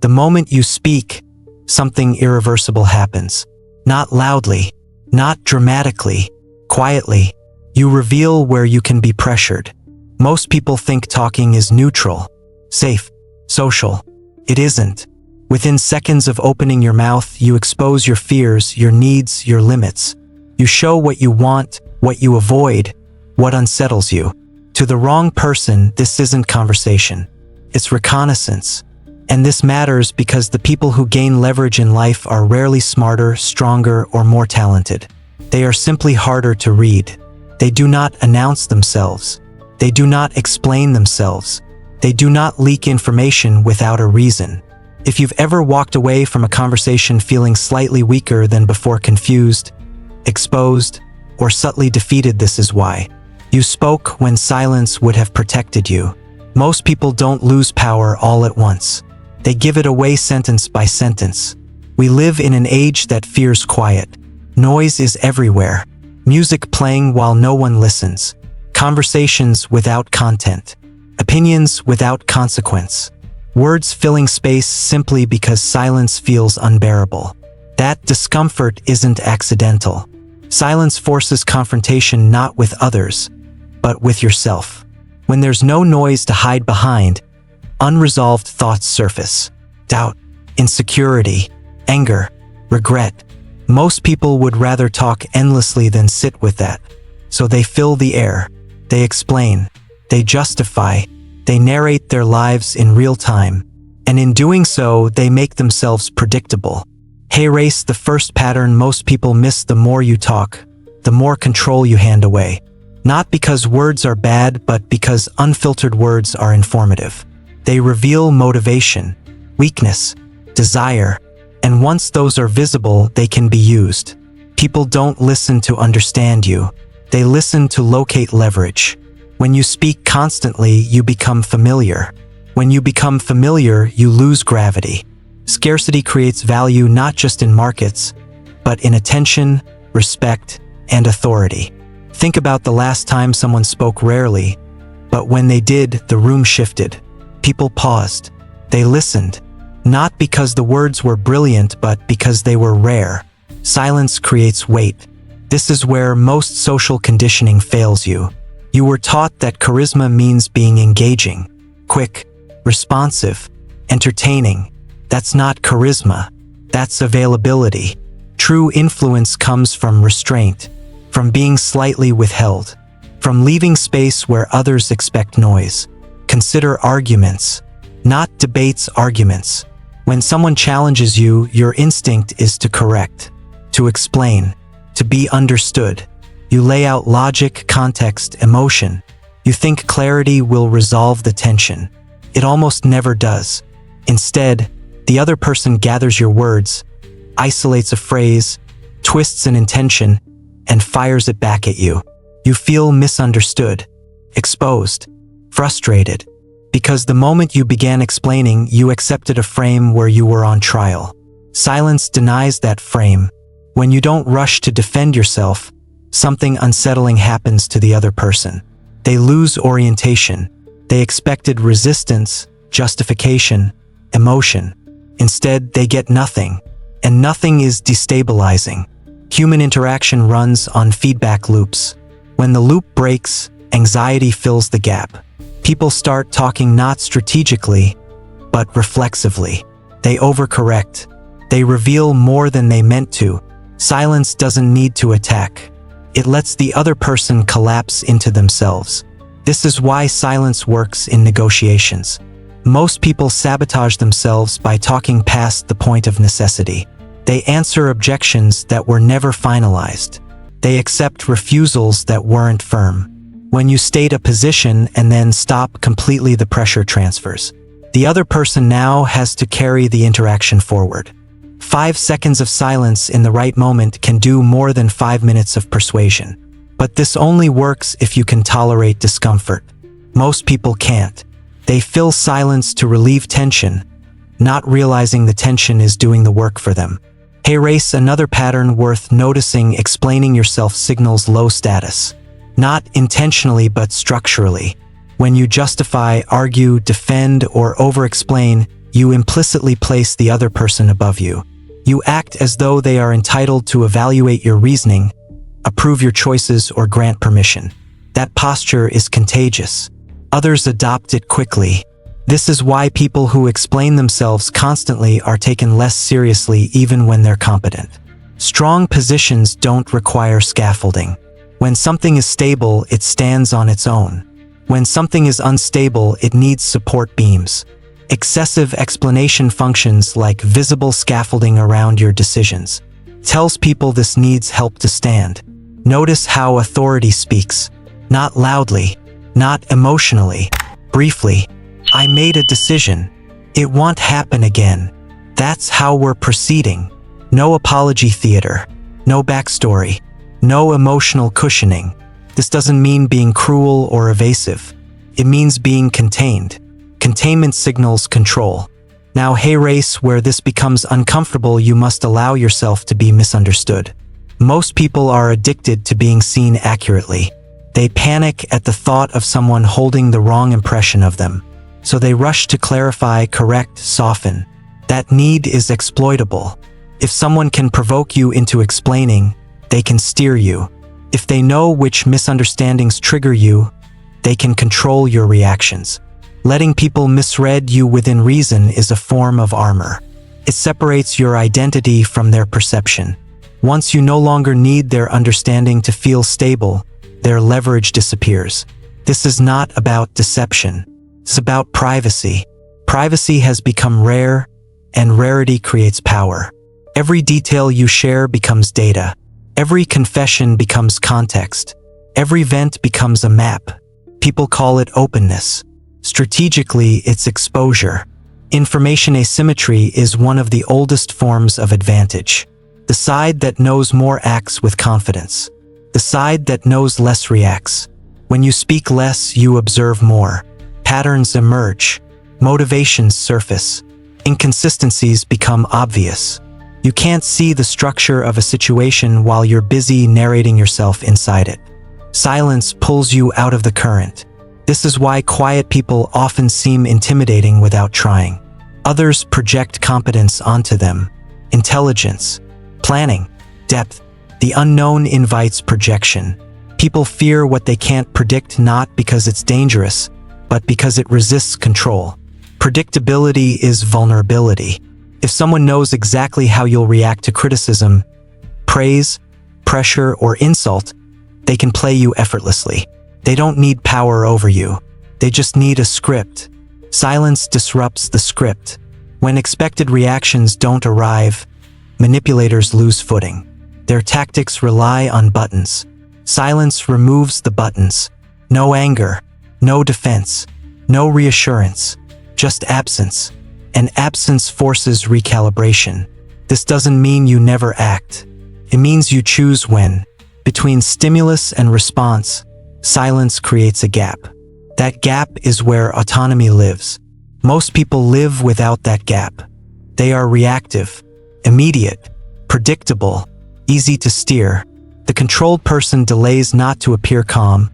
The moment you speak, something irreversible happens. Not loudly, not dramatically, quietly. You reveal where you can be pressured. Most people think talking is neutral, safe, social. It isn't. Within seconds of opening your mouth, you expose your fears, your needs, your limits. You show what you want, what you avoid, what unsettles you. To the wrong person, this isn't conversation. It's reconnaissance. And this matters because the people who gain leverage in life are rarely smarter, stronger, or more talented. They are simply harder to read. They do not announce themselves. They do not explain themselves. They do not leak information without a reason. If you've ever walked away from a conversation feeling slightly weaker than before, confused, exposed, or subtly defeated, this is why. You spoke when silence would have protected you. Most people don't lose power all at once. They give it away sentence by sentence. We live in an age that fears quiet. Noise is everywhere. Music playing while no one listens. Conversations without content. Opinions without consequence. Words filling space simply because silence feels unbearable. That discomfort isn't accidental. Silence forces confrontation not with others, but with yourself. When there's no noise to hide behind, unresolved thoughts surface. Doubt, insecurity, anger, regret. Most people would rather talk endlessly than sit with that. So they fill the air. They explain. They justify. They narrate their lives in real time. And in doing so, they make themselves predictable. Hey, race, the first pattern most people miss: the more you talk, the more control you hand away. Not because words are bad, but because unfiltered words are informative. They reveal motivation, weakness, desire, and once those are visible, they can be used. People don't listen to understand you. They listen to locate leverage. When you speak constantly, you become familiar. When you become familiar, you lose gravity. Scarcity creates value not just in markets, but in attention, respect, and authority. Think about the last time someone spoke rarely, but when they did, the room shifted. People paused. They listened. Not because the words were brilliant, but because they were rare. Silence creates weight. This is where most social conditioning fails you. You were taught that charisma means being engaging, quick, responsive, entertaining. That's not charisma. That's availability. True influence comes from restraint, from being slightly withheld, from leaving space where others expect noise. Consider arguments, not debates, arguments. When someone challenges you, your instinct is to correct, to explain, to be understood. You lay out logic, context, emotion. You think clarity will resolve the tension. It almost never does. Instead, the other person gathers your words, isolates a phrase, twists an intention, and fires it back at you. You feel misunderstood, exposed, frustrated, because the moment you began explaining, you accepted a frame where you were on trial. Silence denies that frame. When you don't rush to defend yourself, something unsettling happens to the other person. They lose orientation. They expected resistance, justification, emotion. Instead, they get nothing. And nothing is destabilizing. Human interaction runs on feedback loops. When the loop breaks, anxiety fills the gap. People start talking not strategically, but reflexively. They overcorrect. They reveal more than they meant to. Silence doesn't need to attack. It lets the other person collapse into themselves. This is why silence works in negotiations. Most people sabotage themselves by talking past the point of necessity. They answer objections that were never finalized. They accept refusals that weren't firm. When you state a position and then stop completely, the pressure transfers. The other person now has to carry the interaction forward. 5 seconds of silence in the right moment can do more than 5 minutes of persuasion. But this only works if you can tolerate discomfort. Most people can't. They fill silence to relieve tension, not realizing the tension is doing the work for them. Hey, race, another pattern worth noticing: explaining yourself signals low status. Not intentionally, but structurally. When you justify, argue, defend, or over-explain, You implicitly place the other person above you. You act as though they are entitled to evaluate your reasoning, approve your choices, or grant permission. That posture is contagious. Others adopt it quickly. This is why people who explain themselves constantly are taken less seriously even when they're competent. Strong positions don't require scaffolding. When something is stable, it stands on its own. When something is unstable, it needs support beams. Excessive explanation functions like visible scaffolding around your decisions. Tells people this needs help to stand. Notice how authority speaks. Not loudly, not emotionally, briefly. I made a decision. It won't happen again. That's how we're proceeding. No apology theater. No backstory. No emotional cushioning. This doesn't mean being cruel or evasive. It means being contained. Containment signals control. Now, hey race, where this becomes uncomfortable, you must allow yourself to be misunderstood. Most people are addicted to being seen accurately. They panic at the thought of someone holding the wrong impression of them. So they rush to clarify, correct, soften. That need is exploitable. If someone can provoke you into explaining, they can steer you. If they know which misunderstandings trigger you, they can control your reactions. Letting people misread you within reason is a form of armor. It separates your identity from their perception. Once you no longer need their understanding to feel stable, their leverage disappears. This is not about deception. It's about privacy. Privacy has become rare, and rarity creates power. Every detail you share becomes data. Every confession becomes context. Every vent becomes a map. People call it openness. Strategically, it's exposure. Information asymmetry is one of the oldest forms of advantage. The side that knows more acts with confidence. The side that knows less reacts. When you speak less, you observe more. Patterns emerge. Motivations surface. Inconsistencies become obvious. You can't see the structure of a situation while you're busy narrating yourself inside it. Silence pulls you out of the current. This is why quiet people often seem intimidating without trying. Others project competence onto them. Intelligence, planning, depth. The unknown invites projection. People fear what they can't predict, not because it's dangerous, but because it resists control. Predictability is vulnerability. If someone knows exactly how you'll react to criticism, praise, pressure, or insult, they can play you effortlessly. They don't need power over you. They just need a script. Silence disrupts the script. When expected reactions don't arrive, manipulators lose footing. Their tactics rely on buttons. Silence removes the buttons. No anger, no defense, no reassurance, just absence. And absence forces recalibration. This doesn't mean you never act. It means you choose when. Between stimulus and response, silence creates a gap. That gap is where autonomy lives. Most people live without that gap. They are reactive, immediate, predictable, easy to steer. The controlled person delays not to appear calm,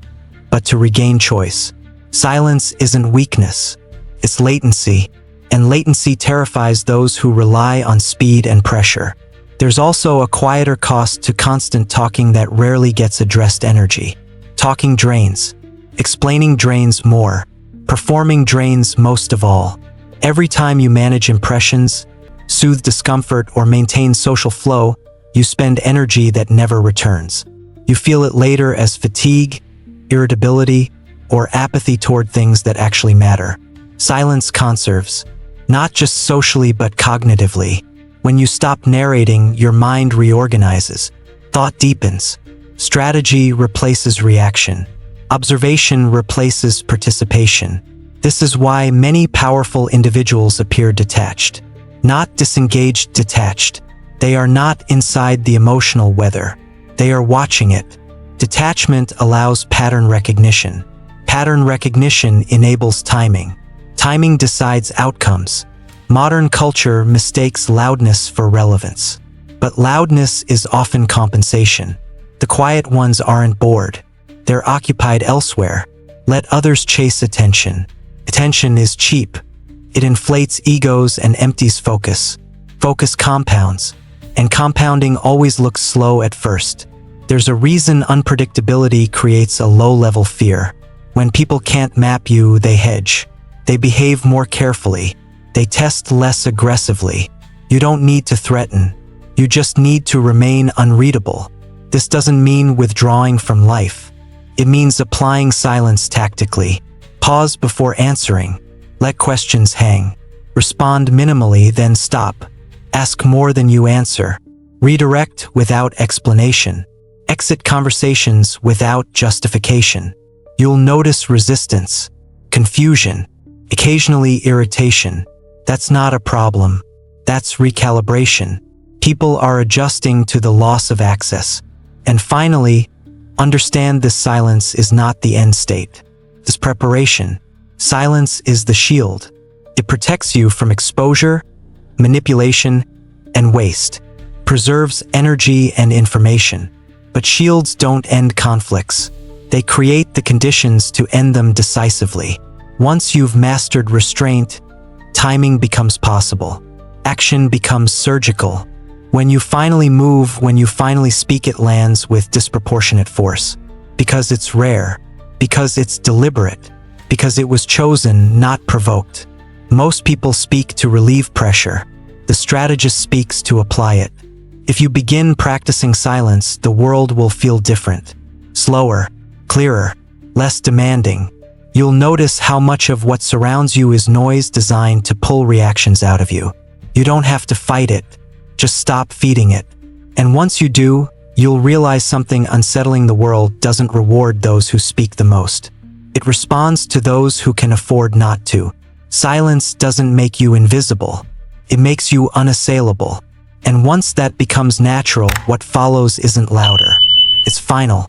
but to regain choice. Silence isn't weakness, it's latency. And latency terrifies those who rely on speed and pressure. There's also a quieter cost to constant talking that rarely gets addressed: energy. Talking drains. Explaining drains more. Performing drains most of all. Every time you manage impressions, soothe discomfort, or maintain social flow, you spend energy that never returns. You feel it later as fatigue, irritability, or apathy toward things that actually matter. Silence conserves. Not just socially but cognitively. When you stop narrating, your mind reorganizes. Thought deepens. Strategy replaces reaction. Observation replaces participation. This is why many powerful individuals appear detached. Not disengaged, detached. They are not inside the emotional weather. They are watching it. Detachment allows pattern recognition. Pattern recognition enables timing. Timing decides outcomes. Modern culture mistakes loudness for relevance. But loudness is often compensation. The quiet ones aren't bored. They're occupied elsewhere. Let others chase attention. Attention is cheap. It inflates egos and empties focus. Focus compounds, and compounding always looks slow at first. There's a reason unpredictability creates a low-level fear. When people can't map you, they hedge. They behave more carefully. They test less aggressively. You don't need to threaten. You just need to remain unreadable. This doesn't mean withdrawing from life. It means applying silence tactically. Pause before answering. Let questions hang. Respond minimally, then stop. Ask more than you answer. Redirect without explanation. Exit conversations without justification. You'll notice resistance, confusion, occasionally irritation. That's not a problem. That's recalibration. People are adjusting to the loss of access. And finally, understand this silence is not the end state. This preparation. Silence is the shield. It protects you from exposure, manipulation, and waste. Preserves energy and information. But shields don't end conflicts. They create the conditions to end them decisively. Once you've mastered restraint, timing becomes possible. Action becomes surgical. When you finally move, when you finally speak, it lands with disproportionate force. Because it's rare. Because it's deliberate. Because it was chosen, not provoked. Most people speak to relieve pressure. The strategist speaks to apply it. If you begin practicing silence, the world will feel different. Slower, clearer, less demanding. You'll notice how much of what surrounds you is noise designed to pull reactions out of you. You don't have to fight it. Just stop feeding it. And once you do, you'll realize something unsettling: the world doesn't reward those who speak the most. It responds to those who can afford not to. Silence doesn't make you invisible. It makes you unassailable. And once that becomes natural, what follows isn't louder. It's final.